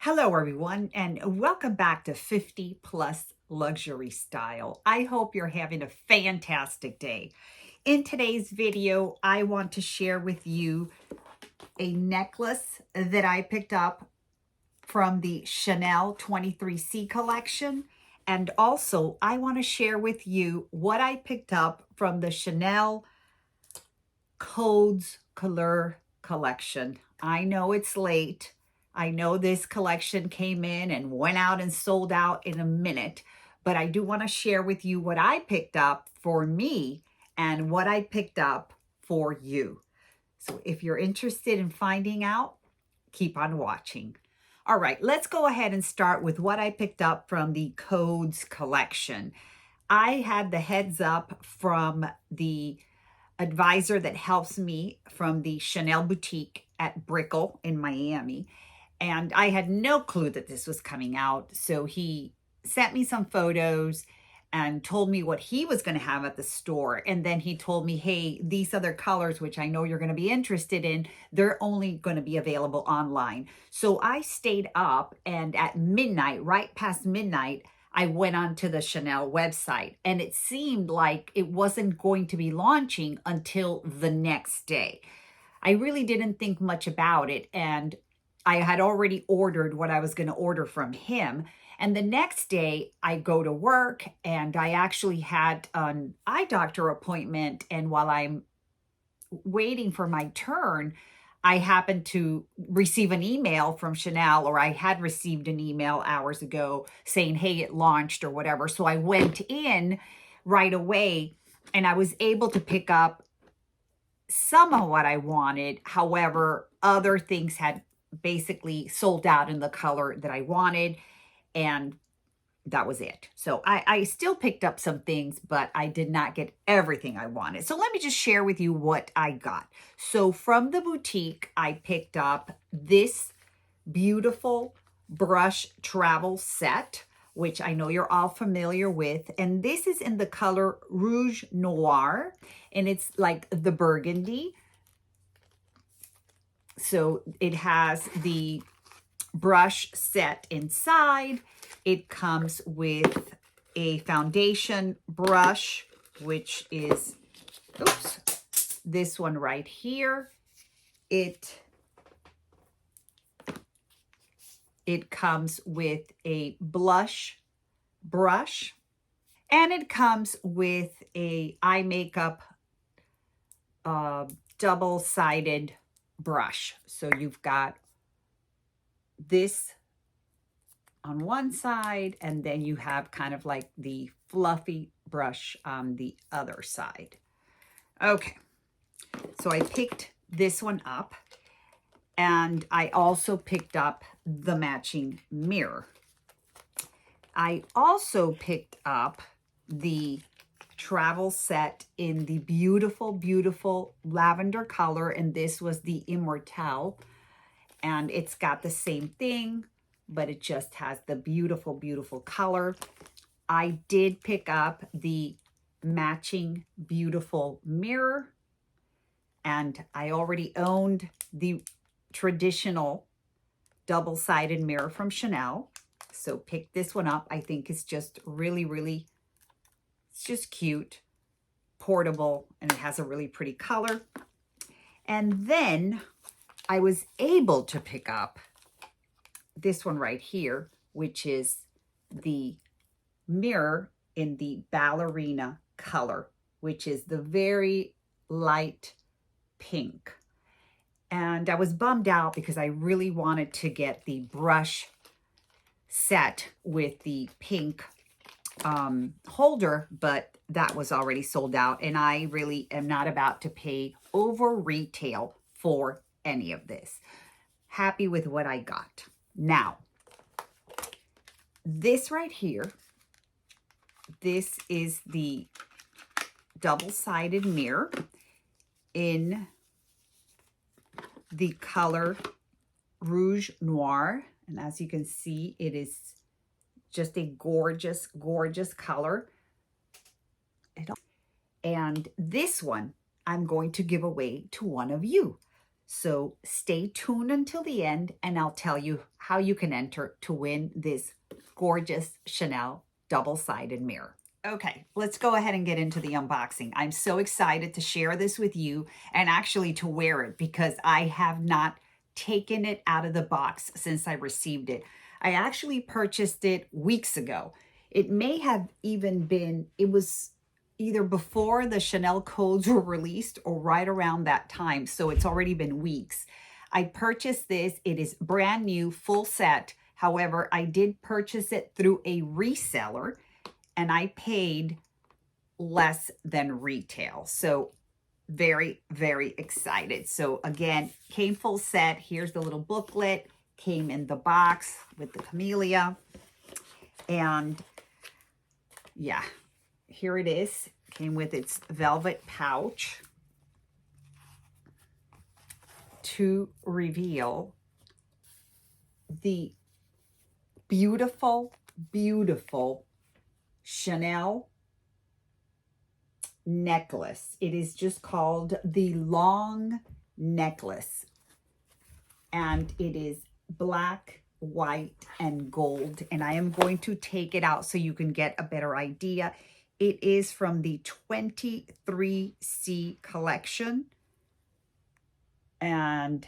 Hello, everyone, and welcome back to 50 Plus Luxury Style. I hope you're having a fantastic day. In today's video, I want to share with you a necklace that I picked up from the Chanel 23C collection. And also, I want to share with you what I picked up from the Chanel Codes Couleur collection. I know it's late. I know this collection came in and went out and sold out in a minute, but I do want to share with you what I picked up for me and what I picked up for you. So if you're interested in finding out, keep on watching. All right, let's go ahead and start with what I picked up from the Codes collection. I had the heads up from the advisor that helps me from the Chanel boutique at Brickell in Miami. And I had no clue that this was coming out. So he sent me some photos and told me what he was going to have at the store. And then he told me, hey, these other colors, which I know you're going to be interested in, they're only going to be available online. So I stayed up, and at midnight, right past midnight, I went onto the Chanel website, and it seemed like it wasn't going to be launching until the next day. I really didn't think much about it, and I had already ordered what I was going to order from him. And the next day I go to work, and I actually had an eye doctor appointment. And while I'm waiting for my turn, I happened to receive an email from Chanel, or I had received an email hours ago saying, hey, it launched or whatever. So I went in right away, and I was able to pick up some of what I wanted. However, other things had basically sold out in the color that I wanted, and that was it. So I still picked up some things, but I did not get everything I wanted. So let me just share with you what I got. So from the boutique, I picked up this beautiful brush travel set, which I know you're all familiar with. And this is in the color Rouge Noir, and it's like the burgundy. So it has the brush set inside. It comes with a foundation brush, which is, this one right here. It comes with a blush brush, and it comes with a eye makeup double-sided brush. So you've got this on one side, and then you have kind of like the fluffy brush on the other side. Okay, so I picked this one up, and I also picked up the matching mirror. I also picked up the travel set in the beautiful, beautiful lavender color, and this was the Immortelle, and it's got the same thing, but it just has the beautiful, beautiful color. I did pick up the matching beautiful mirror, and I already owned the traditional double-sided mirror from Chanel. So pick this one up. I think it's just really, really, it's just cute, portable, and it has a really pretty color. And then I was able to pick up this one right here, which is the mirror in the ballerina color, which is the very light pink. And I was bummed out because I really wanted to get the brush set with the pink holder, but that was already sold out, and I really am not about to pay over retail for any of this. Happy with what I got. Now, this right here, this is the double-sided mirror in the color Rouge Noir. And as you can see, it is just a gorgeous, gorgeous color. And this one I'm going to give away to one of you. So stay tuned until the end, and I'll tell you how you can enter to win this gorgeous Chanel double-sided mirror. Okay, let's go ahead and get into the unboxing. I'm so excited to share this with you and actually to wear it because I have not taken it out of the box since I received it. I actually purchased it weeks ago. It may have even been, it was either before the Chanel codes were released or right around that time. So it's already been weeks. I purchased this. It is brand new, full set. However, I did purchase it through a reseller and I paid less than retail. So very, very excited. So again, came full set. Here's the little booklet. Came in the box with the camellia. And yeah, here it is. Came with its velvet pouch to reveal the beautiful, beautiful Chanel necklace. It is just called the long necklace. And it is black, white, and gold. And I am going to take it out so you can get a better idea. It is from the 23C collection. And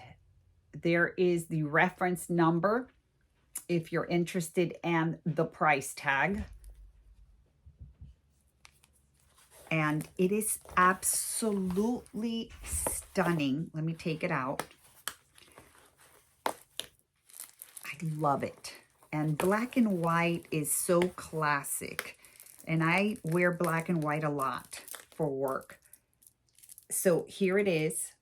there is the reference number if you're interested, and the price tag. And it is absolutely stunning. Let me take it out. I love it. And black and white is so classic. And I wear black and white a lot for work. So here it is.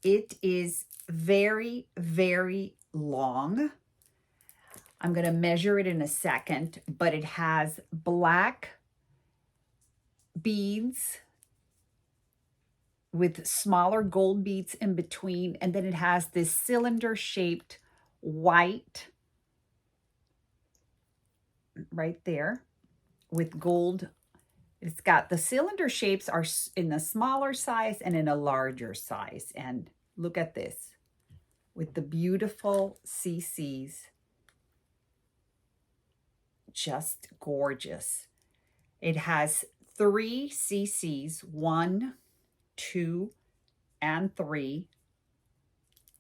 It is very, very long. I'm going to measure it in a second, but it has black beads with smaller gold beads in between. And then it has this cylinder-shaped white right there with gold. It's got the cylinder shapes are in the smaller size and in a larger size. And look at this with the beautiful CCs. Just gorgeous. It has 3 CCs, 1, 2, and 3.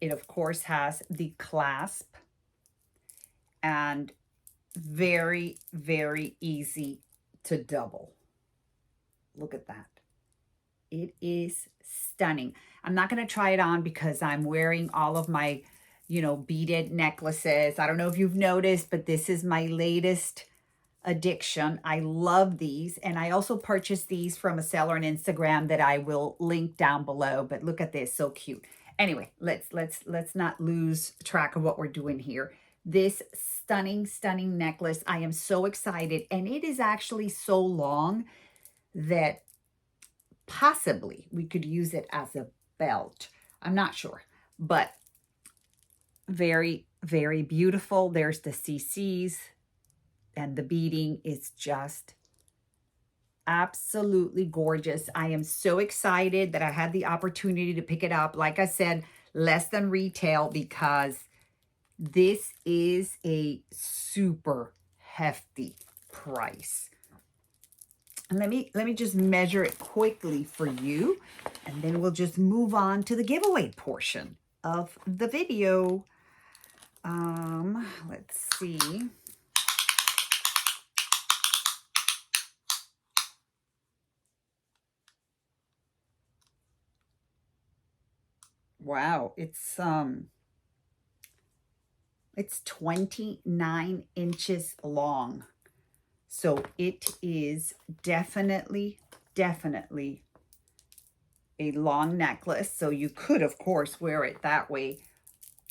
It, of course, has the clasp and very, very easy to double. Look at that. It is stunning. I'm not going to try it on because I'm wearing all of my, beaded necklaces. I don't know if you've noticed, but this is my latest addiction. I love these. And I also purchased these from a seller on Instagram that I will link down below. But look at this, so cute. Anyway, let's not lose track of what we're doing here. This stunning, stunning necklace. I am so excited. And it is actually so long that possibly we could use it as a belt. I'm not sure, but very, very beautiful. There's the CCs. And the beading is just absolutely gorgeous. I am so excited that I had the opportunity to pick it up. Like I said, less than retail because this is a super hefty price. And let me just measure it quickly for you, and then we'll just move on to the giveaway portion of the video. Let's see. Wow, it's 29 inches long. So it is definitely a long necklace. So you could, of course, wear it that way,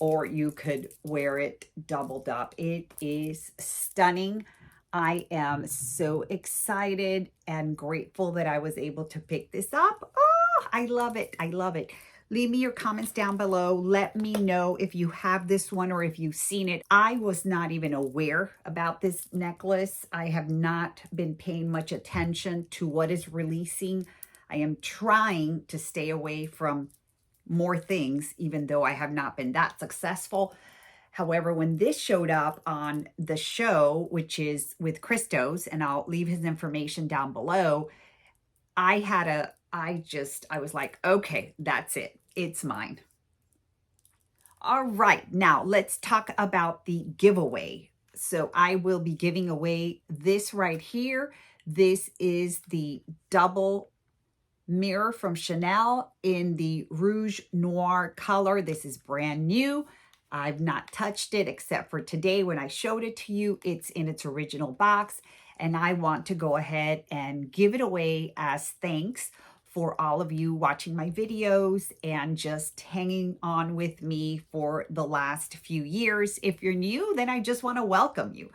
or you could wear it doubled up. It is stunning. I am so excited and grateful that I was able to pick this up. Oh, I love it. I love it. Leave me your comments down below. Let me know if you have this one or if you've seen it. I was not even aware about this necklace. I have not been paying much attention to what is releasing. I am trying to stay away from more things, even though I have not been that successful. However, when this showed up on the show, which is with Christos, and I'll leave his information down below, I was like, okay, that's it. It's mine. All right, now let's talk about the giveaway. So I will be giving away this right here. This is the double mirror from Chanel in the Rouge Noir color. This is brand new. I've not touched it except for today when I showed it to you. It's in its original box, and I want to go ahead and give it away as thanks for all of you watching my videos and just hanging on with me for the last few years. If you're new, then I just want to welcome you.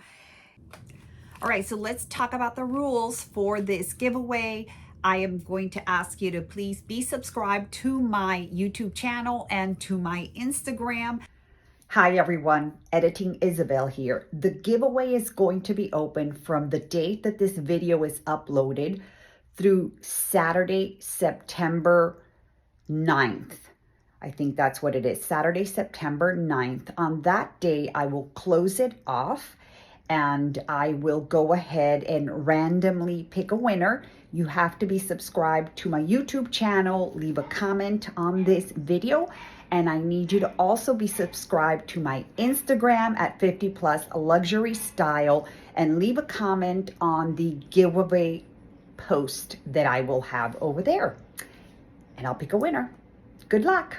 All right, so let's talk about the rules for this giveaway. I am going to ask you to please be subscribed to my YouTube channel and to my Instagram. Hi everyone, Editing Isabel here. The giveaway is going to be open from the date that this video is uploaded through Saturday, September 9th. I think that's what it is, Saturday, September 9th. On that day, I will close it off and I will go ahead and randomly pick a winner. You have to be subscribed to my YouTube channel, leave a comment on this video, and I need you to also be subscribed to my Instagram at 50+ Luxury Style and leave a comment on the giveaway post that I will have over there. And I'll pick a winner. Good luck.